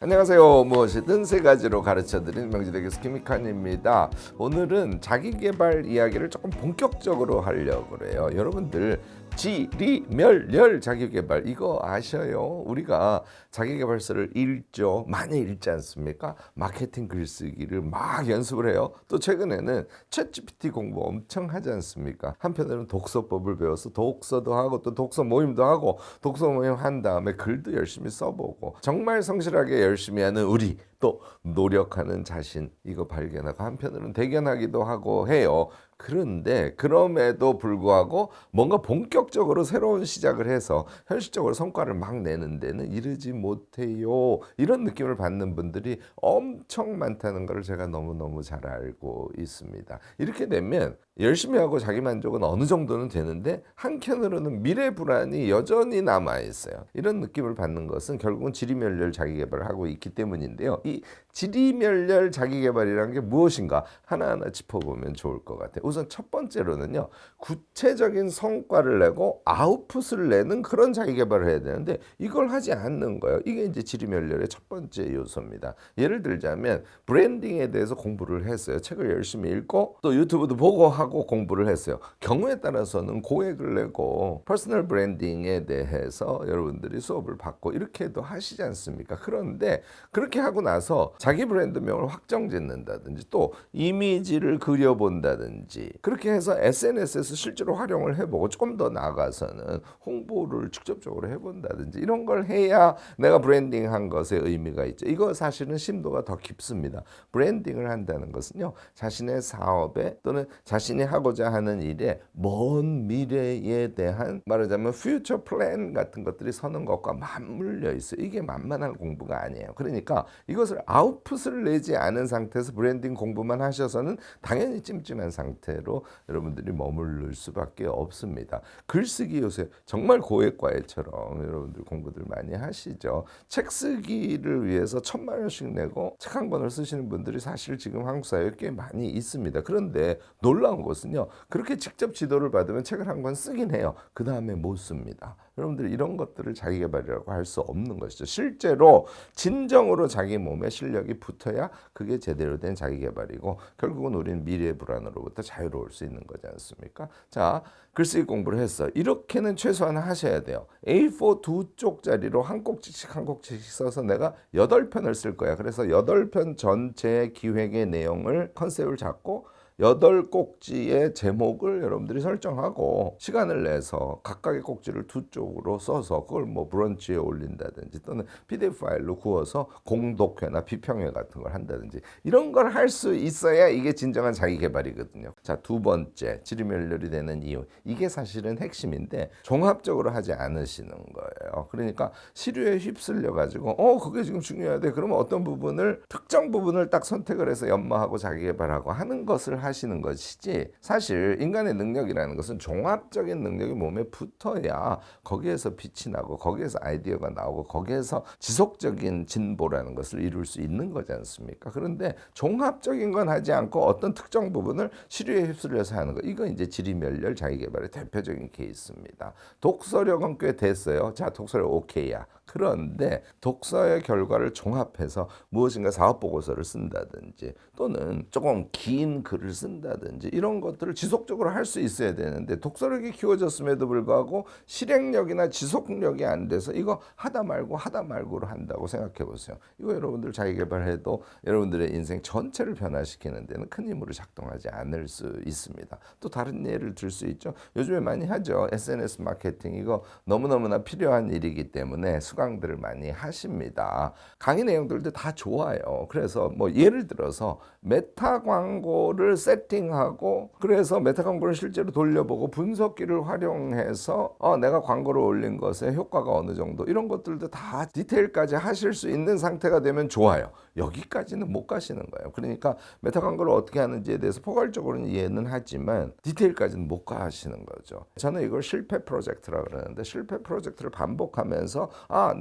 안녕하세요. 무엇이든 세 가지로 가르쳐드리는 명지대 교수 김익환입니다. 오늘은 자기계발 이야기를 조금 본격적으로 하려고 그래요. 여러분들 지리멸렬 자기계발 이거 아셔요? 우리가 자기계발서를 읽죠. 많이 읽지 않습니까? 마케팅 글쓰기를 막 연습을 해요. 또 최근에는 챗GPT 공부 엄청 하지 않습니까? 한편으로는 독서법을 배워서 독서도 하고 또 독서 모임도 하고 독서 모임 한 다음에 글도 열심히 써보고 정말 성실하게 열심히 하는 우리 또 노력하는 자신 이거 발견하고 한편으로는 대견하기도 하고 해요. 그런데 그럼에도 불구하고 뭔가 본격적으로 새로운 시작을 해서 현실적으로 성과를 막 내는 데는 이르지 못해요. 이런 느낌을 받는 분들이 엄청 많다는 걸 제가 너무너무 잘 알고 있습니다. 이렇게 되면 열심히 하고 자기 만족은 어느 정도는 되는데 한켠으로는 미래 불안이 여전히 남아 있어요. 이런 느낌을 받는 것은 결국은 지리멸렬 자기계발을 하고 있기 때문인데요. 이 지리멸렬 자기계발이라는 게 무엇인가 하나하나 짚어보면 좋을 것 같아요. 우선 첫 번째로는요. 구체적인 성과를 내고 아웃풋을 내는 그런 자기계발을 해야 되는데 이걸 하지 않는 거예요. 이게 이제 지리멸렬의 첫 번째 요소입니다. 예를 들자면 브랜딩에 대해서 공부를 했어요. 책을 열심히 읽고 또 유튜브도 보고 하고 공부를 했어요. 경우에 따라서는 고액을 내고 퍼스널 브랜딩에 대해서 여러분들이 수업을 받고 이렇게도 하시지 않습니까? 그런데 그렇게 하고 나서 자기 브랜드명을 확정 짓는다든지 또 이미지를 그려본다든지 그렇게 해서 SNS에서 실제로 활용을 해보고 조금 더 나아가서는 홍보를 직접적으로 해본다든지 이런 걸 해야 내가 브랜딩한 것에 의미가 있죠. 이거 사실은 심도가 더 깊습니다. 브랜딩을 한다는 것은요. 자신의 사업에 또는 자신이 하고자 하는 일에 먼 미래에 대한 말하자면 퓨처 플랜 같은 것들이 서는 것과 맞물려 있어요. 이게 만만한 공부가 아니에요. 그러니까 이것을 아웃풋을 내지 않은 상태에서 브랜딩 공부만 하셔서는 당연히 찜찜한 상태로 여러분들이 머무를 수밖에 없습니다. 글쓰기 요새 정말 고액 과외처럼 여러분들 공부들 많이 하시죠. 책 쓰기를 위해서 1,000만 원씩 내고 책 한 권을 쓰시는 분들이 사실 지금 한국 사회에 꽤 많이 있습니다. 그런데 놀라운 것은요. 그렇게 직접 지도를 받으면 책을 한 권 쓰긴 해요. 그 다음에 못 씁니다. 여러분들 이런 것들을 자기계발이라고 할 수 없는 것이죠. 실제로 진정으로 자기 몸에 실력이 붙어야 그게 제대로 된 자기계발이고 결국은 우리는 미래의 불안으로부터 자유로울 수 있는 거지 않습니까? 자, 글쓰기 공부를 했어. 이렇게는 최소한 하셔야 돼요. A4 두 쪽짜리로 한 꼭지씩 한 꼭지씩 써서 내가 8편을 쓸 거야. 그래서 8편 전체 기획의 내용을 컨셉을 잡고 8꼭지의 제목을 여러분들이 설정하고 시간을 내서 각각의 꼭지를 두 쪽으로 써서 그걸 뭐 브런치에 올린다든지 또는 PDF 파일로 구워서 공독회나 비평회 같은 걸 한다든지 이런 걸 할 수 있어야 이게 진정한 자기계발이거든요. 자, 두 번째 지리멸렬이 되는 이유 이게 사실은 핵심인데 종합적으로 하지 않으시는 거예요. 그러니까 시류에 휩쓸려 가지고 그게 지금 중요하대. 그러면 어떤 부분을 특정 부분을 딱 선택을 해서 연마하고 자기계발하고 하는 것을 하시는 것이지 사실 인간의 능력이라는 것은 종합적인 능력이 몸에 붙어야 거기에서 빛이 나고 거기에서 아이디어가 나오고 거기에서 지속적인 진보라는 것을 이룰 수 있는 거지 않습니까? 그런데 종합적인 건 하지 않고 어떤 특정 부분을 시류에 휩쓸려서 하는 거 이거 이제 지리멸렬 자기계발의 대표적인 케이스입니다. 독서력은 꽤 됐어요. 자, 독서력 오케이야. 그런데 독서의 결과를 종합해서 무엇인가 사업보고서를 쓴다든지 또는 조금 긴 글을 쓴다든지 이런 것들을 지속적으로 할 수 있어야 되는데 독서력이 키워졌음에도 불구하고 실행력이나 지속력이 안 돼서 이거 하다 말고로 한다고 생각해 보세요. 이거 여러분들 자기계발해도 여러분들의 인생 전체를 변화시키는 데는 큰 힘으로 작동하지 않을 수 있습니다. 또 다른 예를 들 수 있죠. 요즘에 많이 하죠. SNS 마케팅 이거 너무너무나 필요한 일이기 때문에 수강들을 많이 하십니다. 강의 내용들도 다 좋아요. 그래서 뭐 예를 들어서 메타 광고를 세팅하고 그래서 메타 광고를 실제로 돌려보고 분석기를 활용해서 내가 광고를 올린 것에 효과가 어느 정도 이런 것들도 다 디테일까지 하실 수 있는 상태가 되면 좋아요. 여기까지는 못 가시는 거예요. 그러니까 메타 광고를 어떻게 하는지에 대해서 포괄적으로는 이해는 하지만 디테일까지는 못 가시는 거죠. 저는 이걸 실패 프로젝트라고 그러는데 실패 프로젝트를 반복하면서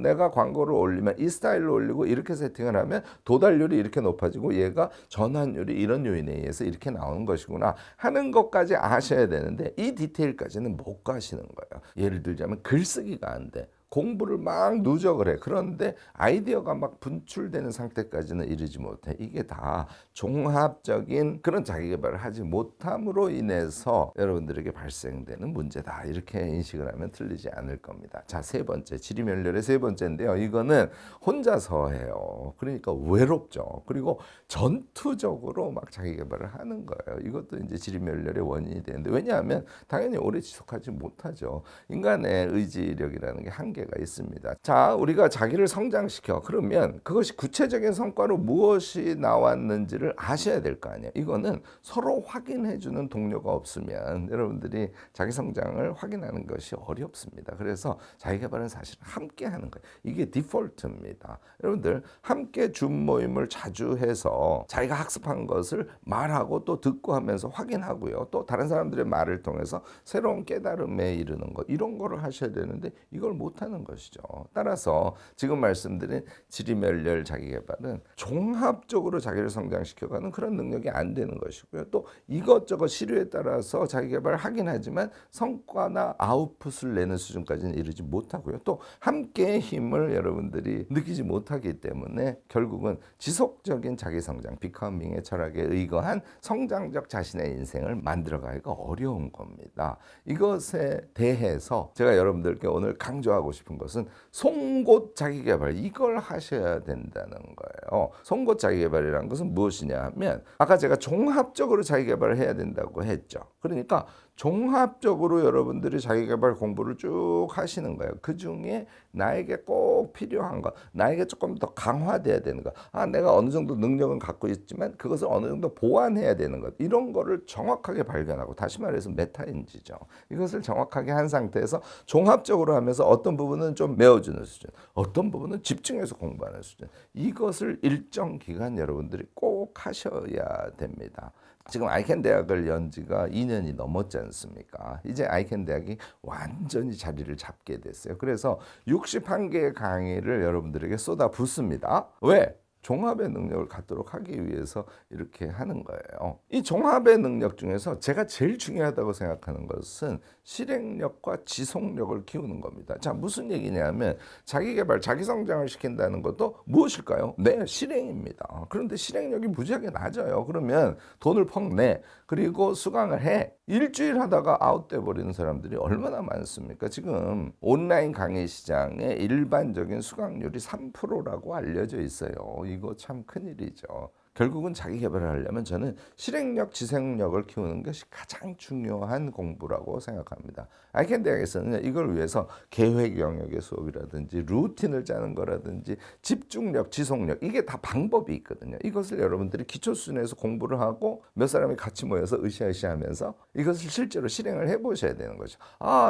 내가 광고를 올리면 이 스타일로 올리고 이렇게 세팅을 하면 도달률이 이렇게 높아지고 얘가 전환율이 이런 요인에 의해서 이렇게 나오는 것이구나 하는 것까지 아셔야 되는데 이 디테일까지는 못 가시는 거예요. 예를 들자면 글쓰기가 안 돼. 공부를 막 누적을 해. 그런데 아이디어가 막 분출되는 상태까지는 이르지 못해. 이게 다 종합적인 그런 자기 개발을 하지 못함으로 인해서 여러분들에게 발생되는 문제다. 이렇게 인식을 하면 틀리지 않을 겁니다. 자, 세 번째, 지리멸렬의 세 번째인데요. 이거는 혼자서 해요. 그러니까 외롭죠. 그리고 전투적으로 막 자기 개발을 하는 거예요. 이것도 이제 지리멸렬의 원인이 되는데, 왜냐하면 당연히 오래 지속하지 못하죠. 인간의 의지력이라는 게 한계가 있습니다. 자, 우리가 자기를 성장시켜. 그러면 그것이 구체적인 성과로 무엇이 나왔는지를 아셔야 될 거 아니에요. 이거는 서로 확인해 주는 동료가 없으면 여러분들이 자기 성장을 확인하는 것이 어렵습니다. 그래서 자기 개발은 사실 함께 하는 거예요. 이게 디폴트입니다. 여러분들 함께 줌 모임을 자주 해서 자기가 학습한 것을 말하고 또 듣고 하면서 확인하고요. 또 다른 사람들의 말을 통해서 새로운 깨달음에 이르는 것, 이런 거를 하셔야 되는데 이걸 못하는 것이죠. 따라서 지금 말씀드린 지리멸렬 자기개발은 종합적으로 자기를 성장시켜가는 그런 능력이 안 되는 것이고요. 또 이것저것 시류에 따라서 자기개발을 하긴 하지만 성과나 아웃풋을 내는 수준까지는 이르지 못하고요. 또 함께의 힘을 여러분들이 느끼지 못하기 때문에 결국은 지속적인 자기성장, 비커밍의 철학에 의거한 성장적 자신의 인생을 만들어가기가 어려운 겁니다. 이것에 대해서 제가 여러분들께 오늘 강조하고 싶은 것은 송곳 자기개발, 이걸 하셔야 된다는 거예요. 송곳 자기개발이라는 것은 무엇이냐 하면 아까 제가 종합적으로 자기개발을 해야 된다고 했죠. 그러니까 종합적으로 여러분들이 자기개발 공부를 쭉 하시는 거예요. 그 중에 나에게 꼭 필요한 것, 나에게 조금 더 강화돼야 되는 것, 내가 어느 정도 능력은 갖고 있지만 그것을 어느 정도 보완해야 되는 것, 이런 거를 정확하게 발견하고, 다시 말해서 메타인지죠. 이것을 정확하게 한 상태에서 종합적으로 하면서 어떤 부분은 좀 메워주는 수준, 어떤 부분은 집중해서 공부하는 수준, 이것을 일정 기간 여러분들이 꼭 하셔야 됩니다. 지금 아이켄 대학을 연 지가 2년이 넘었지 않습니까? 이제 아이켄 대학이 완전히 자리를 잡게 됐어요. 그래서 61개의 강의를 여러분들에게 쏟아붓습니다. 왜? 종합의 능력을 갖도록 하기 위해서 이렇게 하는 거예요. 이 종합의 능력 중에서 제가 제일 중요하다고 생각하는 것은 실행력과 지속력을 키우는 겁니다. 자, 무슨 얘기냐면 자기개발, 자기성장을 시킨다는 것도 무엇일까요? 네, 실행입니다. 그런데 실행력이 무지하게 낮아요. 그러면 돈을 펑 내, 그리고 수강을 해. 일주일 하다가 아웃돼 버리는 사람들이 얼마나 많습니까? 지금 온라인 강의 시장의 일반적인 수강률이 3%라고 알려져 있어요. 이거 참 큰일이죠. 결국은 자기 개발을 하려면 저는 실행력, 지속력을 키우는 것이 가장 중요한 공부라고 생각합니다. 아이켄 대학에서는 이걸 위해서 계획 영역의 수업이라든지 루틴을 짜는 거라든지 집중력, 지속력, 이게 다 방법이 있거든요. 이것을 여러분들이 기초 수준에서 공부를 하고 몇 사람이 같이 모여서 으쌰으쌰 하면서 이것을 실제로 실행을 해보셔야 되는 거죠.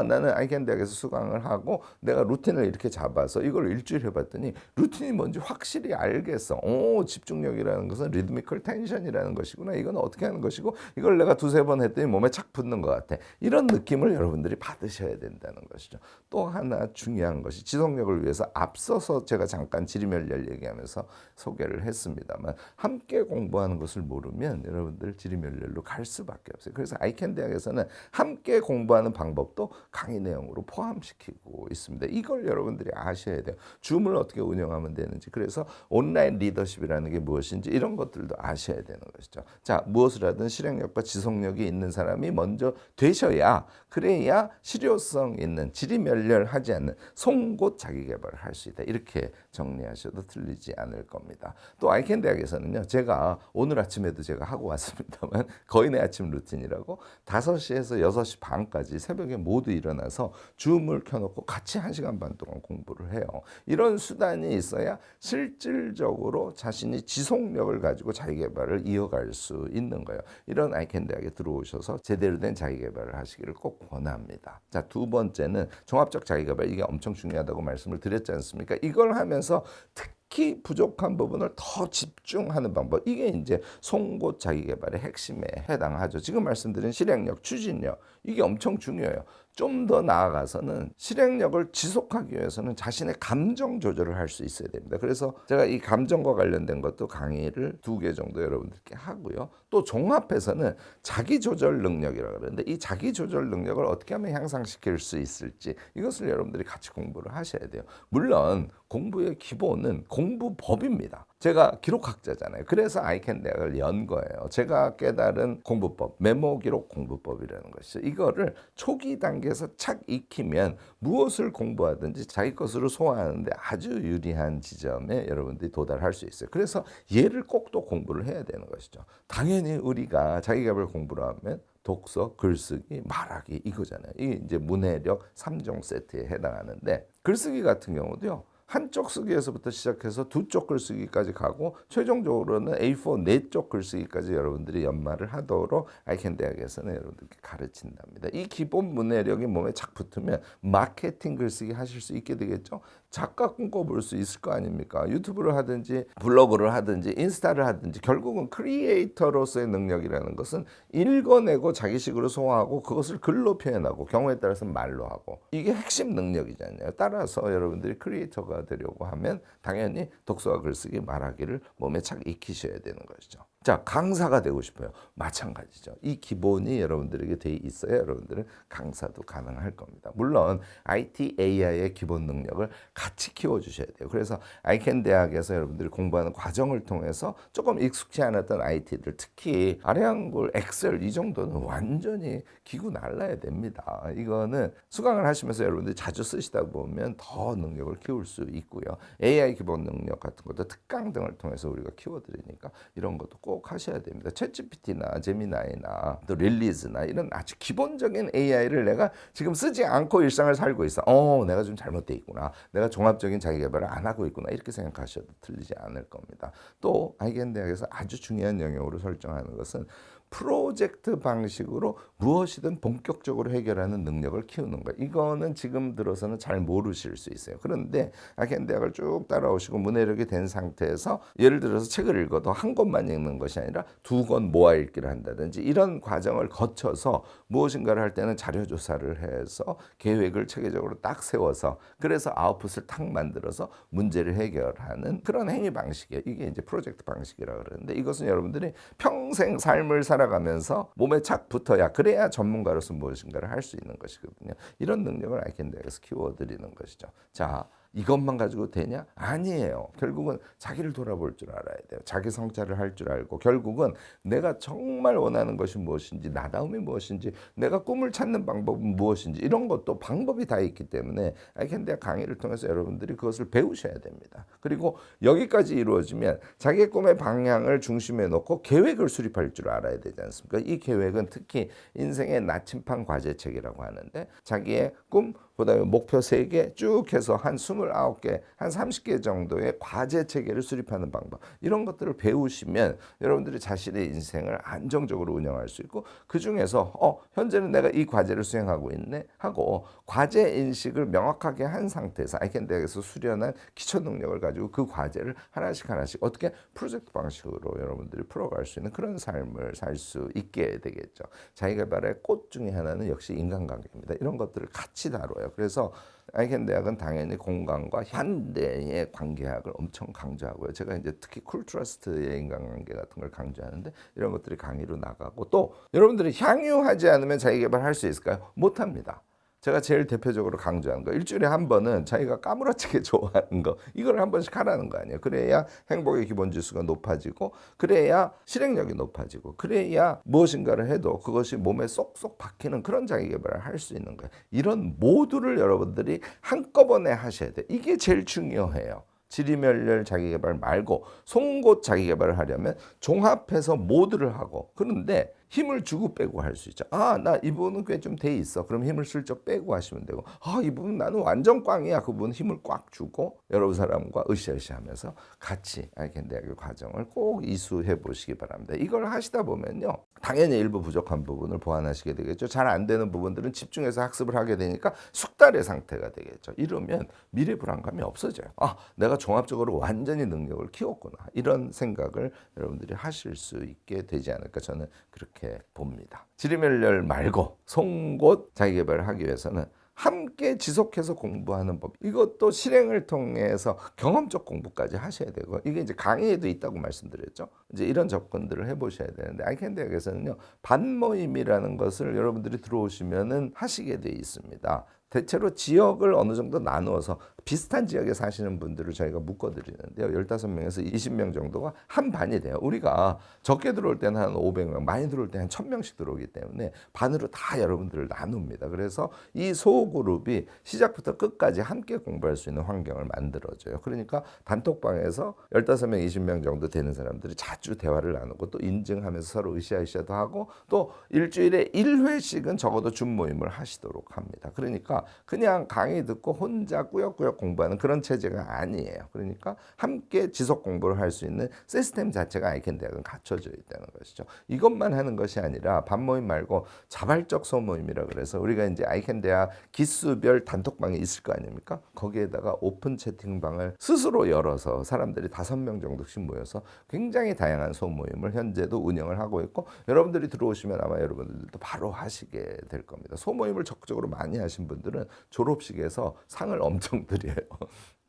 나는 아이켄 대학에서 수강을 하고 내가 루틴을 이렇게 잡아서 이걸 일주일 해봤더니 루틴이 뭔지 확실히 알겠어. 집중력이라는 것은 리드미컬 텐션이라는 것이구나. 이건 어떻게 하는 것이고, 이걸 내가 두세 번 했더니 몸에 착 붙는 것 같아. 이런 느낌을 여러분들이 받으셔야 된다는 것이죠. 또 하나 중요한 것이 지속력을 위해서 앞서서 제가 잠깐 지리멸렬 얘기하면서 소개를 했습니다만, 함께 공부하는 것을 모르면 여러분들 지리멸렬로 갈 수밖에 없어요. 그래서 아이켄 대학에서는 함께 공부하는 방법도 강의 내용으로 포함시키고 있습니다. 이걸 여러분들이 아셔야 돼요. 줌을 어떻게 운영하면 되는지, 그래서 온라인 리더십이라는 게 무엇인지, 이런 것들도 아셔야 되는 것이죠. 자, 무엇을 하든 실행력과 지속력이 있는 사람이 먼저 되셔야, 그래야 실효성 있는, 지리멸렬하지 않는 송곳 자기개발을 할 수 있다. 이렇게 정리하셔도 틀리지 않을 겁니다. 또 아이켄 대학에서는요, 제가 오늘 아침에도 제가 하고 왔습니다만 거인의 아침 루틴이라고 5시에서 6시 반까지 새벽에 모두 일어나서 줌을 켜놓고 같이 1시간 반 동안 공부를 해요. 이런 수단이 있어야 실질적으로 자신이 지속력을 가지고 자기개발을 이어갈 수 있는 거예요. 이런 아이켄 대학에 들어오셔서 제대로 된 자기개발을 하시기를 꼭 원합니다. 자, 두 번째는 종합적 자기개발, 이게 엄청 중요하다고 말씀을 드렸지 않습니까? 이걸 하면서 특히 부족한 부분을 더 집중하는 방법, 이게 이제 송곳 자기개발의 핵심에 해당하죠. 지금 말씀드린 실행력, 추진력, 이게 엄청 중요해요. 좀 더 나아가서는 실행력을 지속하기 위해서는 자신의 감정 조절을 할 수 있어야 됩니다. 그래서 제가 이 감정과 관련된 것도 강의를 2개 정도 여러분들께 하고요. 또 종합해서는 자기 조절 능력이라고 그러는데 이 자기 조절 능력을 어떻게 하면 향상시킬 수 있을지 이것을 여러분들이 같이 공부를 하셔야 돼요. 물론 공부의 기본은 공부법입니다. 제가 기록학자잖아요. 그래서 아이캔 대학을 연 거예요. 제가 깨달은 공부법, 메모 기록 공부법이라는 것이죠. 이거를 초기 단계에서 착 익히면 무엇을 공부하든지 자기 것으로 소화하는데 아주 유리한 지점에 여러분들이 도달할 수 있어요. 그래서 얘를 꼭 또 공부를 해야 되는 것이죠. 당연히 우리가 자기계발 공부를 하면 독서, 글쓰기, 말하기 이거잖아요. 이게 이제 문해력 3종 세트에 해당하는데 글쓰기 같은 경우도요. 한쪽 쓰기에서부터 시작해서 2쪽 글쓰기까지 가고 최종적으로는 A4 4쪽 글쓰기까지 여러분들이 연마를 하도록 아이캔 대학에서는 여러분들께 가르친답니다. 이 기본 문해력이 몸에 착 붙으면 마케팅 글쓰기 하실 수 있게 되겠죠. 작가 꿈꿔볼 수 있을 거 아닙니까? 유튜브를 하든지 블로그를 하든지 인스타를 하든지 결국은 크리에이터로서의 능력이라는 것은 읽어내고 자기식으로 소화하고 그것을 글로 표현하고 경우에 따라서는 말로 하고 이게 핵심 능력이잖아요. 따라서 여러분들이 크리에이터가 되려고 하면 당연히 독서와 글쓰기, 말하기를 몸에 착 익히셔야 되는 것이죠. 자, 강사가 되고 싶어요. 마찬가지죠. 이 기본이 여러분들에게 돼 있어야 여러분들은 강사도 가능할 겁니다. 물론 IT, AI의 기본 능력을 같이 키워주셔야 돼요. 그래서 아이캔 대학에서 여러분들이 공부하는 과정을 통해서 조금 익숙치 않았던 IT들, 특히 아래한글, 엑셀 이 정도는 완전히 기구 날라야 됩니다. 이거는 수강을 하시면서 여러분들이 자주 쓰시다 보면 더 능력을 키울 수 있고요. AI 기본 능력 같은 것도 특강 등을 통해서 우리가 키워드리니까 이런 것도 꼭 하셔야 됩니다. 챗GPT나 제미나이나 또 릴리즈나 이런 아주 기본적인 AI를 내가 지금 쓰지 않고 일상을 살고 있어. 내가 좀 잘못돼 있구나. 내가 종합적인 자기개발을 안 하고 있구나. 이렇게 생각하셔도 틀리지 않을 겁니다. 또 아이캔 대학에서 아주 중요한 영역으로 설정하는 것은 프로젝트 방식으로 무엇이든 본격적으로 해결하는 능력을 키우는 거예요. 이거는 지금 들어서는 잘 모르실 수 있어요. 그런데 아이캔 대학을 쭉 따라오시고 문해력이 된 상태에서 예를 들어서 책을 읽어도 한 권만 읽는 것이 아니라 2권 모아 읽기를 한다든지 이런 과정을 거쳐서 무엇인가를 할 때는 자료 조사를 해서 계획을 체계적으로 딱 세워서 그래서 아웃풋을 탁 만들어서 문제를 해결하는 그런 행위 방식이에요. 이게 이제 프로젝트 방식이라고 그러는데 이것은 여러분들이 평생 삶을 살아가면서 몸에 착 붙어야 그래야 전문가로서 무엇인가를 할 수 있는 것이거든요. 이런 능력을 아이캔 대학에서 키워드리는 것이죠. 자, 이것만 가지고 되냐? 아니에요. 결국은 자기를 돌아볼 줄 알아야 돼요. 자기 성찰을 할 줄 알고 결국은 내가 정말 원하는 것이 무엇인지 나다움이 무엇인지 내가 꿈을 찾는 방법은 무엇인지 이런 것도 방법이 다 있기 때문에 아이캔 대학 강의를 통해서 여러분들이 그것을 배우셔야 됩니다. 그리고 여기까지 이루어지면 자기의 꿈의 방향을 중심에 놓고 계획을 수립할 줄 알아야 되지 않습니까? 이 계획은 특히 인생의 나침판 과제책이라고 하는데 자기의 꿈 그다음에 목표 3개 쭉 해서 한 29개, 한 30개 정도의 과제 체계를 수립하는 방법 이런 것들을 배우시면 여러분들이 자신의 인생을 안정적으로 운영할 수 있고 그중에서 현재는 내가 이 과제를 수행하고 있네 하고 과제 인식을 명확하게 한 상태에서 아이캔 대학에서 수련한 기초 능력을 가지고 그 과제를 하나씩 어떻게 프로젝트 방식으로 여러분들이 풀어갈 수 있는 그런 삶을 살 수 있게 되겠죠. 자기개발의 꽃 중에 하나는 역시 인간관계입니다. 이런 것들을 같이 다뤄요. 그래서 아이캔 대학은 당연히 공간과 현대의 관계학을 엄청 강조하고요. 제가 이제 특히 쿨트러스트의 인간관계 같은 걸 강조하는데 이런 것들이 강의로 나가고 또 여러분들이 향유하지 않으면 자기개발할 수 있을까요? 못합니다. 제가 제일 대표적으로 강조하는 거 일주일에 한 번은 자기가 까무러치게 좋아하는 거 이걸 한 번씩 하라는 거 아니에요. 그래야 행복의 기본지수가 높아지고 그래야 실행력이 높아지고 그래야 무엇인가를 해도 그것이 몸에 쏙쏙 박히는 그런 자기개발을 할 수 있는 거예요. 이런 모두를 여러분들이 한꺼번에 하셔야 돼요. 이게 제일 중요해요. 지리멸렬 자기개발 말고 송곳 자기개발을 하려면 종합해서 모두를 하고 그런데 힘을 주고 빼고 할 수 있죠. 나 이 부분은 꽤 좀 돼 있어. 그럼 힘을 슬쩍 빼고 하시면 되고 이 부분 나는 완전 꽝이야. 그 부분 힘을 꽉 주고 여러 사람과 으쌰으쌰 하면서 같이 아이캔 대학의 과정을 꼭 이수해 보시기 바랍니다. 이걸 하시다 보면요. 당연히 일부 부족한 부분을 보완하시게 되겠죠. 잘 안 되는 부분들은 집중해서 학습을 하게 되니까 숙달의 상태가 되겠죠. 이러면 미래 불안감이 없어져요. 내가 종합적으로 완전히 능력을 키웠구나. 이런 생각을 여러분들이 하실 수 있게 되지 않을까 저는 그렇게 이렇게 봅니다. 지리멸렬 말고 송곳 자기계발을 하기 위해서는 함께 지속해서 공부하는 법, 이것도 실행을 통해서 경험적 공부까지 하셔야 되고, 이게 이제 강의에도 있다고 말씀드렸죠. 이제 이런 접근들을 해보셔야 되는데, 아이캔 대학에서는요 반모임이라는 것을 여러분들이 들어오시면은 하시게 돼 있습니다. 대체로 지역을 어느 정도 나누어서 비슷한 지역에 사시는 분들을 저희가 묶어드리는데요. 15명에서 20명 정도가 한 반이 돼요. 우리가 적게 들어올 때는 한 500명, 많이 들어올 때는 한 1000명씩 들어오기 때문에 반으로 다 여러분들을 나눕니다. 그래서 이 소그룹이 시작부터 끝까지 함께 공부할 수 있는 환경을 만들어줘요. 그러니까 단톡방에서 15명, 20명 정도 되는 사람들이 자주 대화를 나누고 또 인증하면서 서로 으쌰으쌰도 하고, 또 일주일에 1회씩은 적어도 줌 모임을 하시도록 합니다. 그러니까 그냥 강의 듣고 혼자 꾸역꾸역 공부하는 그런 체제가 아니에요. 그러니까 함께 지속 공부를 할 수 있는 시스템 자체가 아이캔 대학은 갖춰져 있다는 것이죠. 이것만 하는 것이 아니라 반모임 말고 자발적 소모임이라 그래서 우리가 이제 아이캔 대학 기수별 단톡방이 있을 거 아닙니까? 거기에다가 오픈 채팅방을 스스로 열어서 사람들이 5명 정도씩 모여서 굉장히 다양한 소모임을 현재도 운영을 하고 있고, 여러분들이 들어오시면 아마 여러분들도 바로 하시게 될 겁니다. 소모임을 적극적으로 많이 하신 분들은 졸업식에서 상을 엄청 드려요.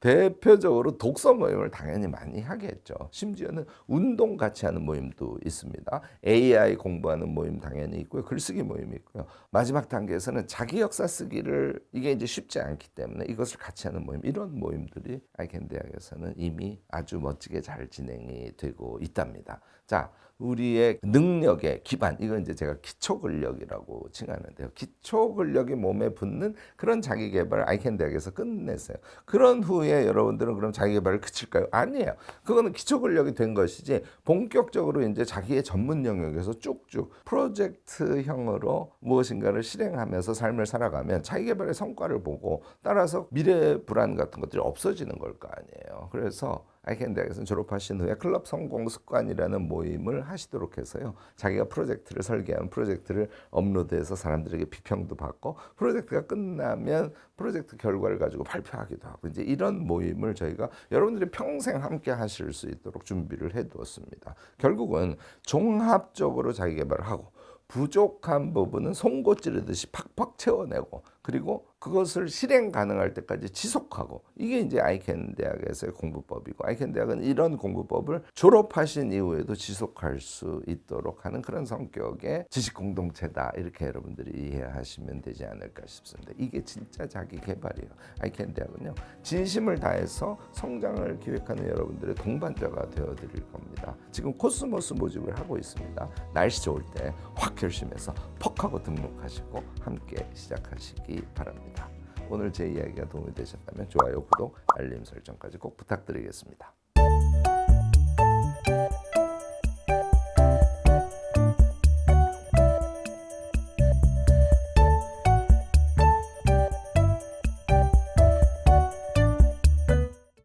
대표적으로 독서 모임을 당연히 많이 하겠죠. 심지어는 운동 같이 하는 모임도 있습니다. AI 공부하는 모임 당연히 있고요. 글쓰기 모임이 있고요. 마지막 단계에서는 자기 역사 쓰기를, 이게 이제 쉽지 않기 때문에 이것을 같이 하는 모임, 이런 모임들이 아이캔 대학에서는 이미 아주 멋지게 잘 진행이 되고 있답니다. 자, 우리의 능력의 기반, 이건 이제 제가 기초 근력이라고 칭하는데요. 기초 근력이 몸에 붙는 그런 자기 개발을 아이캔 대학에서 끝냈어요. 그런 후에 여러분들은 그럼 자기 개발을 그칠까요? 아니에요. 그거는 기초 근력이 된 것이지, 본격적으로 이제 자기의 전문 영역에서 쭉쭉 프로젝트형으로 무엇인가를 실행하면서 삶을 살아가면 자기 개발의 성과를 보고 따라서 미래 불안 같은 것들이 없어지는 걸 거 아니에요. 그래서 아이캔 대학에서는 졸업하신 후에 클럽 성공 습관이라는 모임을 하시도록 해서요, 자기가 프로젝트를 설계하면 프로젝트를 업로드해서 사람들에게 비평도 받고, 프로젝트가 끝나면 프로젝트 결과를 가지고 발표하기도 하고, 이제 이런 모임을 저희가 여러분들이 평생 함께 하실 수 있도록 준비를 해 두었습니다. 결국은 종합적으로 자기 개발을 하고, 부족한 부분은 송곳 찌르듯이 팍팍 채워내고, 그리고 그것을 실행 가능할 때까지 지속하고, 이게 이제 아이캔 대학에서의 공부법이고, 아이캔 대학은 이런 공부법을 졸업하신 이후에도 지속할 수 있도록 하는 그런 성격의 지식 공동체다, 이렇게 여러분들이 이해하시면 되지 않을까 싶습니다. 이게 진짜 자기 개발이에요. 아이캔 대학은요, 진심을 다해서 성장을 기획하는 여러분들의 동반자가 되어드릴 겁니다. 지금 코스모스 모집을 하고 있습니다. 날씨 좋을 때 확 결심해서 퍽 하고 등록하시고 함께 시작하시기 바랍니다. 오늘 제 이야기가 도움이 되셨다면 좋아요, 구독, 알림 설정까지 꼭 부탁드리겠습니다.